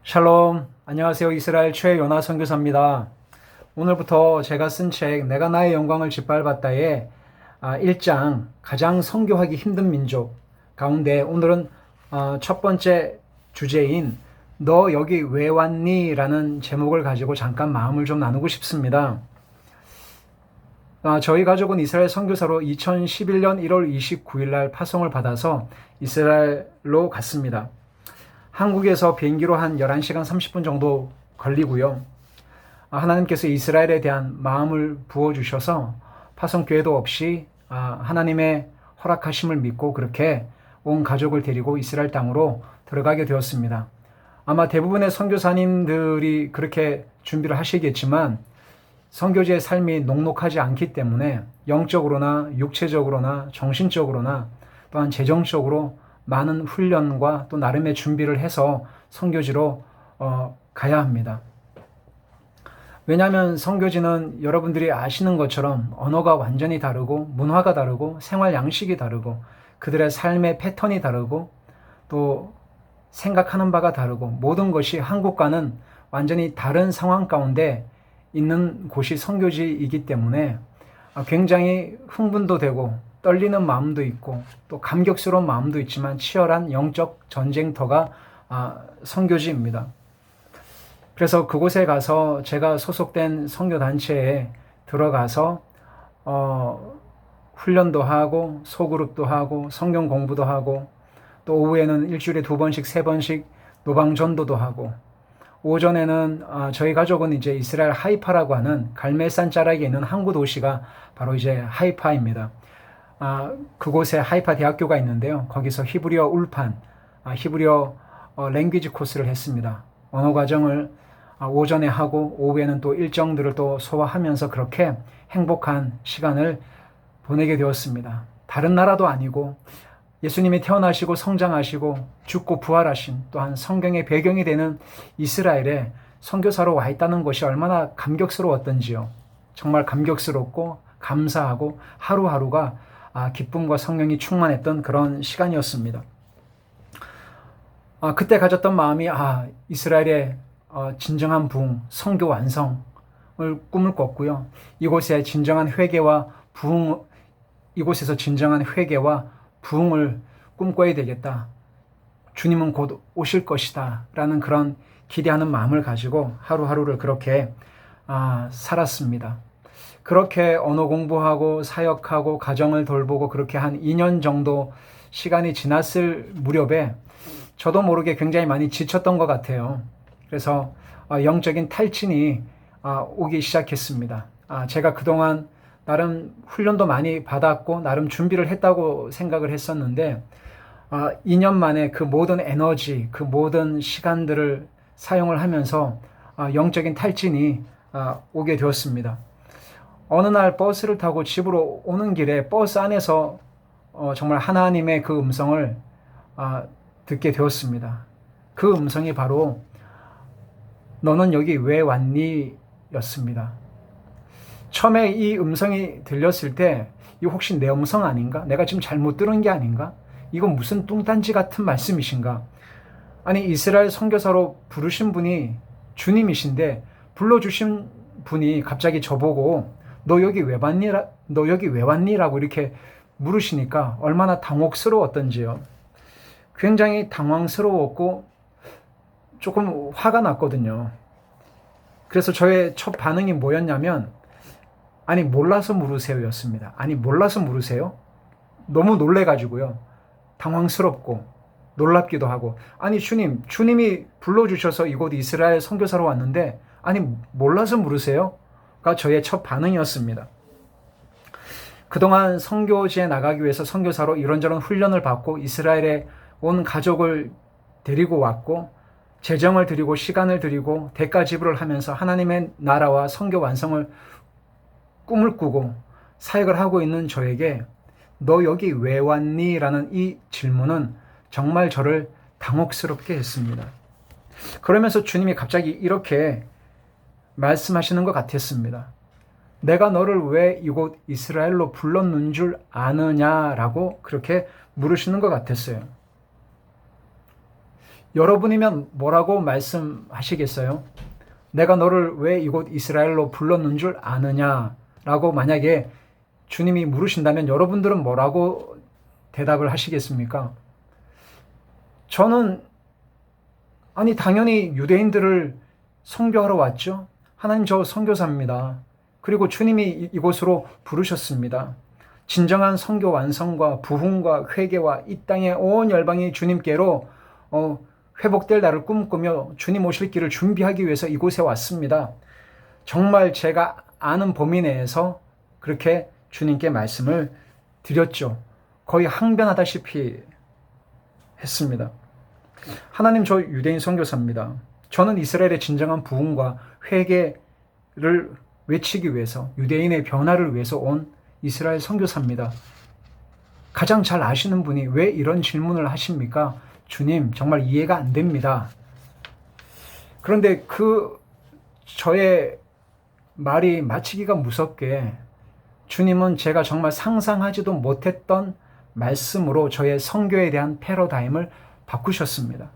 샬롬, 안녕하세요. 이스라엘 최요나 선교사입니다. 오늘부터 제가 쓴 책 내가 나의 영광을 짓밟았다의 1장 가장 선교하기 힘든 민족 가운데 오늘은 첫 번째 주제인 너 여기 왜 왔니? 라는 제목을 가지고 잠깐 마음을 좀 나누고 싶습니다. 저희 가족은 이스라엘 선교사로 2011년 1월 29일 날 파송을 받아서 이스라엘로 갔습니다. 한국에서 비행기로 한 11시간 30분 정도 걸리고요. 하나님께서 이스라엘에 대한 마음을 부어주셔서 파송교회도 없이 하나님의 허락하심을 믿고 그렇게 온 가족을 데리고 이스라엘 땅으로 들어가게 되었습니다. 아마 대부분의 선교사님들이 그렇게 준비를 하시겠지만 선교지의 삶이 녹록하지 않기 때문에 영적으로나 육체적으로나 정신적으로나 또한 재정적으로 많은 훈련과 또 나름의 준비를 해서 선교지로 가야 합니다. 왜냐하면 선교지는 여러분들이 아시는 것처럼 언어가 완전히 다르고 문화가 다르고 생활 양식이 다르고 그들의 삶의 패턴이 다르고 또 생각하는 바가 다르고 모든 것이 한국과는 완전히 다른 상황 가운데 있는 곳이 선교지이기 때문에 굉장히 흥분도 되고 떨리는 마음도 있고 또 감격스러운 마음도 있지만 치열한 영적 전쟁터가 선교지입니다. 그래서 그곳에 가서 제가 소속된 선교단체에 들어가서 훈련도 하고 소그룹도 하고 성경 공부도 하고 또 오후에는 일주일에 2번씩 3번씩 노방전도도 하고 오전에는 저희 가족은 이제 이스라엘 하이파라고 하는 갈멜산 자락에 있는 항구 도시가 바로 이제 하이파입니다. 그곳에 하이파 대학교가 있는데요. 거기서 히브리어 울판, 히브리어 랭귀지 코스를 했습니다. 언어 과정을 오전에 하고 오후에는 또 일정들을 또 소화하면서 그렇게 행복한 시간을 보내게 되었습니다. 다른 나라도 아니고 예수님이 태어나시고 성장하시고 죽고 부활하신 또한 성경의 배경이 되는 이스라엘에 선교사로 와 있다는 것이 얼마나 감격스러웠던지요. 정말 감격스럽고 감사하고 하루하루가 기쁨과 성령이 충만했던 그런 시간이었습니다. 그때 가졌던 마음이 이스라엘의 진정한 부흥, 선교 완성을 꿈을 꿨고요. 이곳에 진정한 회개와 부흥, 이곳에서 진정한 회개와 부흥을 꿈꿔야 되겠다. 주님은 곧 오실 것이다. 라는 그런 기대하는 마음을 가지고 하루하루를 그렇게 살았습니다. 그렇게 언어 공부하고 사역하고 가정을 돌보고 그렇게 한 2년 정도 시간이 지났을 무렵에 저도 모르게 굉장히 많이 지쳤던 것 같아요. 그래서 영적인 탈진이 오기 시작했습니다. 제가 그동안 나름 훈련도 많이 받았고 나름 준비를 했다고 생각을 했었는데 2년 만에 그 모든 에너지, 그 모든 시간들을 사용을 하면서 영적인 탈진이 오게 되었습니다. 어느 날 버스를 타고 집으로 오는 길에 버스 안에서 정말 하나님의 그 음성을 듣게 되었습니다. 그 음성이 바로 너는 여기 왜 왔니? 였습니다. 처음에 이 음성이 들렸을 때 이거 혹시 내 음성 아닌가? 내가 지금 잘못 들은 게 아닌가? 이건 무슨 뚱딴지 같은 말씀이신가? 아니 이스라엘 선교사로 부르신 분이 주님이신데 불러주신 분이 갑자기 저보고 너 여기 왜 왔니? 너 여기 왜 왔니? 라고 이렇게 물으시니까 얼마나 당혹스러웠던지요. 굉장히 당황스러웠고 조금 화가 났거든요. 그래서 저의 첫 반응이 뭐였냐면 아니 몰라서 물으세요 였습니다. 아니 몰라서 물으세요? 너무 놀래가지고요. 당황스럽고 놀랍기도 하고 아니 주님이 불러주셔서 이곳 이스라엘 선교사로 왔는데 아니 몰라서 물으세요? 가 저의 첫 반응이었습니다. 그동안 선교지에 나가기 위해서 선교사로 이런저런 훈련을 받고 이스라엘에 온 가족을 데리고 왔고 재정을 드리고 시간을 드리고 대가 지불을 하면서 하나님의 나라와 선교 완성을 꿈을 꾸고 사역을 하고 있는 저에게 너 여기 왜 왔니? 라는 이 질문은 정말 저를 당혹스럽게 했습니다. 그러면서 주님이 갑자기 이렇게 말씀하시는 것 같았습니다. 내가 너를 왜 이곳 이스라엘로 불렀는 줄 아느냐라고 그렇게 물으시는 것 같았어요. 여러분이면 뭐라고 말씀하시겠어요? 내가 너를 왜 이곳 이스라엘로 불렀는 줄 아느냐? 라고 만약에 주님이 물으신다면 여러분들은 뭐라고 대답을 하시겠습니까? 저는 당연히 유대인들을 선교하러 왔죠. 하나님, 저 선교사입니다. 그리고 주님이 이곳으로 부르셨습니다. 진정한 선교 완성과 부흥과 회개와 이 땅의 온 열방이 주님께로 회복될 날을 꿈꾸며 주님 오실 길을 준비하기 위해서 이곳에 왔습니다. 정말 제가 아는 범위 내에서 그렇게 주님께 말씀을 드렸죠. 거의 항변하다시피 했습니다. 하나님, 저 유대인 선교사입니다. 저는 이스라엘의 진정한 부흥과 회개를 외치기 위해서, 유대인의 변화를 위해서 온 이스라엘 선교사입니다. 가장 잘 아시는 분이 왜 이런 질문을 하십니까? 주님, 정말 이해가 안 됩니다. 그런데 저의 말이 마치기가 무섭게 주님은 제가 정말 상상하지도 못했던 말씀으로 저의 선교에 대한 패러다임을 바꾸셨습니다.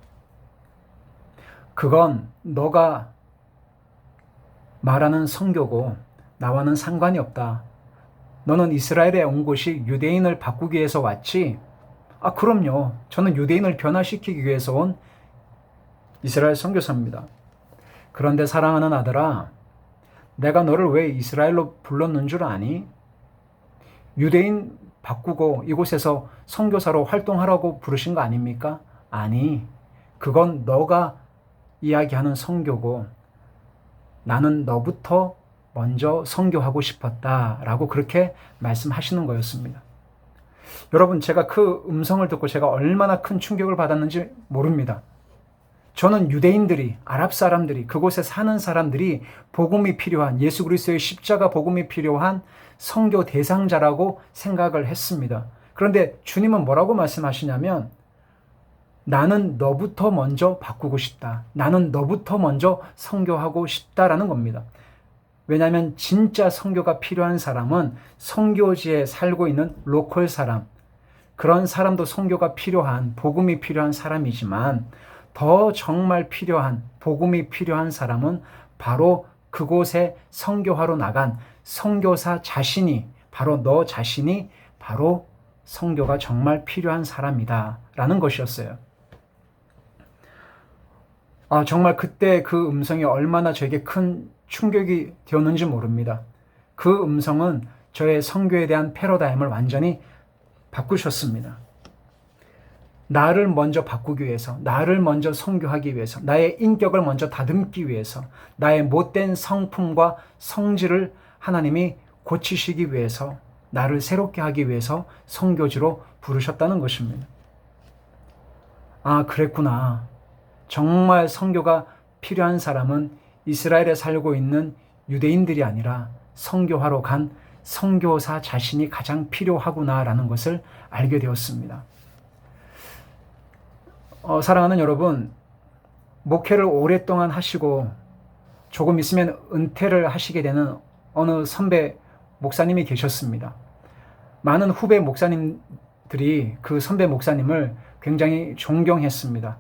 그건 너가 말하는 선교고 나와는 상관이 없다. 너는 이스라엘에 온 곳이 유대인을 바꾸기 위해서 왔지? 그럼요. 저는 유대인을 변화시키기 위해서 온 이스라엘 선교사입니다. 그런데 사랑하는 아들아, 내가 너를 왜 이스라엘로 불렀는 줄 아니? 유대인 바꾸고 이곳에서 선교사로 활동하라고 부르신 거 아닙니까? 아니, 그건 너가 이야기하는 선교고 나는 너부터 먼저 선교하고 싶었다라고 그렇게 말씀하시는 거였습니다. 여러분, 제가 그 음성을 듣고 제가 얼마나 큰 충격을 받았는지 모릅니다. 저는 유대인들이, 아랍 사람들이, 그곳에 사는 사람들이 복음이 필요한, 예수 그리스도의 십자가 복음이 필요한 선교 대상자라고 생각을 했습니다. 그런데 주님은 뭐라고 말씀하시냐면 나는 너부터 먼저 바꾸고 싶다. 나는 너부터 먼저 선교하고 싶다라는 겁니다. 왜냐하면 진짜 선교가 필요한 사람은 선교지에 살고 있는 로컬 사람, 그런 사람도 선교가 필요한, 복음이 필요한 사람이지만 더 정말 필요한, 복음이 필요한 사람은 바로 그곳에 선교하러 나간 선교사 자신이, 바로 너 자신이 바로 선교가 정말 필요한 사람이다 라는 것이었어요. 정말 그때 그 음성이 얼마나 저에게 큰 충격이 되었는지 모릅니다. 그 음성은 저의 선교에 대한 패러다임을 완전히 바꾸셨습니다. 나를 먼저 바꾸기 위해서, 나를 먼저 선교하기 위해서, 나의 인격을 먼저 다듬기 위해서, 나의 못된 성품과 성질을 하나님이 고치시기 위해서, 나를 새롭게 하기 위해서 선교지로 부르셨다는 것입니다. 그랬구나. 정말 선교가 필요한 사람은 이스라엘에 살고 있는 유대인들이 아니라 선교하러 간 선교사 자신이 가장 필요하구나라는 것을 알게 되었습니다. 사랑하는 여러분, 목회를 오랫동안 하시고 조금 있으면 은퇴를 하시게 되는 어느 선배 목사님이 계셨습니다. 많은 후배 목사님들이 그 선배 목사님을 굉장히 존경했습니다.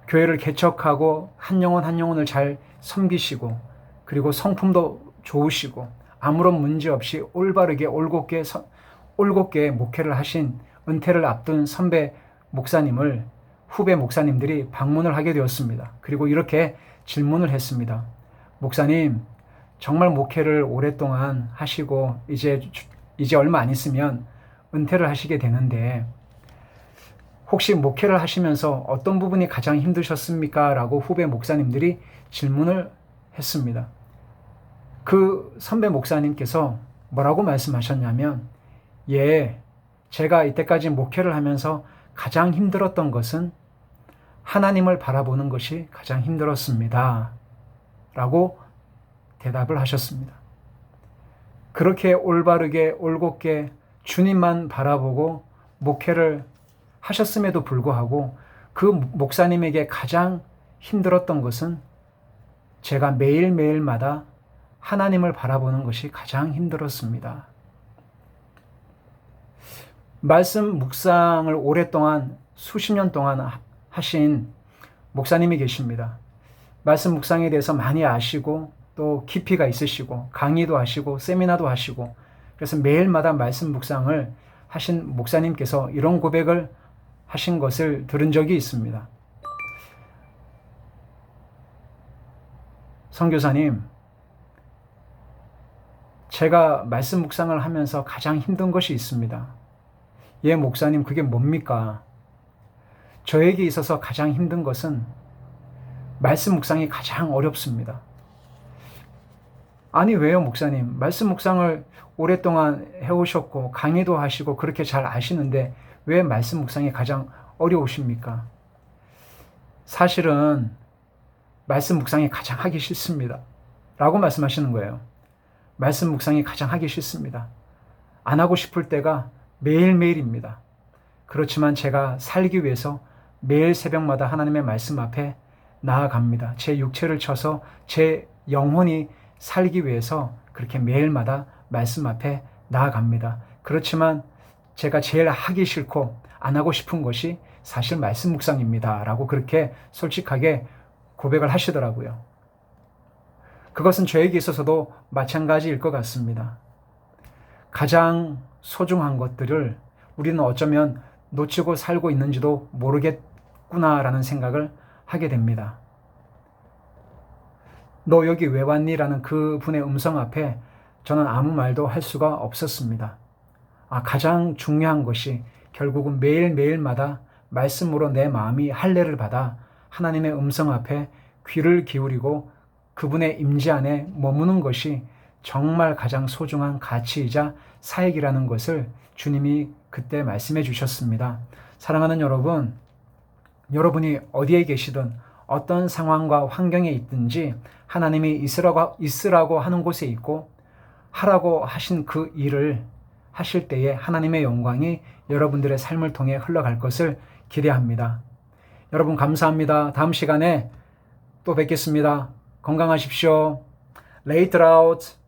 교회를 개척하고 한 영혼 한 영혼을 잘 섬기시고 그리고 성품도 좋으시고 아무런 문제 없이 올바르게 올곧게 목회를 하신 은퇴를 앞둔 선배 목사님을 후배 목사님들이 방문을 하게 되었습니다. 그리고 이렇게 질문을 했습니다. 목사님, 정말 목회를 오랫동안 하시고 이제 얼마 안 있으면 은퇴를 하시게 되는데 혹시 목회를 하시면서 어떤 부분이 가장 힘드셨습니까? 라고 후배 목사님들이 질문을 했습니다. 그 선배 목사님께서 뭐라고 말씀하셨냐면 제가 이때까지 목회를 하면서 가장 힘들었던 것은 하나님을 바라보는 것이 가장 힘들었습니다. 라고 대답을 하셨습니다. 그렇게 올바르게 올곧게 주님만 바라보고 목회를 하셨음에도 불구하고 그 목사님에게 가장 힘들었던 것은 제가 매일매일마다 하나님을 바라보는 것이 가장 힘들었습니다. 말씀 묵상을 오랫동안 수십 년 동안 하신 목사님이 계십니다. 말씀 묵상에 대해서 많이 아시고 또 깊이가 있으시고 강의도 하시고 세미나도 하시고 그래서 매일마다 말씀 묵상을 하신 목사님께서 이런 고백을 하신 것을 들은 적이 있습니다. 선교사님, 제가 말씀 묵상을 하면서 가장 힘든 것이 있습니다. 예, 목사님, 그게 뭡니까? 저에게 있어서 가장 힘든 것은 말씀 묵상이 가장 어렵습니다. 아니, 왜요, 목사님? 말씀 묵상을 오랫동안 해오셨고 강의도 하시고 그렇게 잘 아시는데 왜 말씀 묵상이 가장 어려우십니까? 사실은 말씀 묵상이 가장 하기 싫습니다. 라고 말씀하시는 거예요. 말씀 묵상이 가장 하기 싫습니다. 안 하고 싶을 때가 매일매일입니다. 그렇지만 제가 살기 위해서 매일 새벽마다 하나님의 말씀 앞에 나아갑니다. 제 육체를 쳐서 제 영혼이 살기 위해서 그렇게 매일마다 말씀 앞에 나아갑니다. 그렇지만 제가 제일 하기 싫고 안 하고 싶은 것이 사실 말씀 묵상입니다. 라고 그렇게 솔직하게 고백을 하시더라고요. 그것은 저에게 있어서도 마찬가지일 것 같습니다. 가장 소중한 것들을 우리는 어쩌면 놓치고 살고 있는지도 모르겠구나라는 생각을 하게 됩니다. 너 여기 왜 왔니? 라는 그 분의 음성 앞에 저는 아무 말도 할 수가 없었습니다. 가장 중요한 것이 결국은 매일매일마다 말씀으로 내 마음이 할례를 받아 하나님의 음성 앞에 귀를 기울이고 그분의 임재 안에 머무는 것이 정말 가장 소중한 가치이자 사역이라는 것을 주님이 그때 말씀해 주셨습니다. 사랑하는 여러분, 여러분이 어디에 계시든 어떤 상황과 환경에 있든지 하나님이 있으라고 하는 곳에 있고 하라고 하신 그 일을 하실 때에 하나님의 영광이 여러분들의 삶을 통해 흘러갈 것을 기대합니다. 여러분 감사합니다. 다음 시간에 또 뵙겠습니다. 건강하십시오. Later out.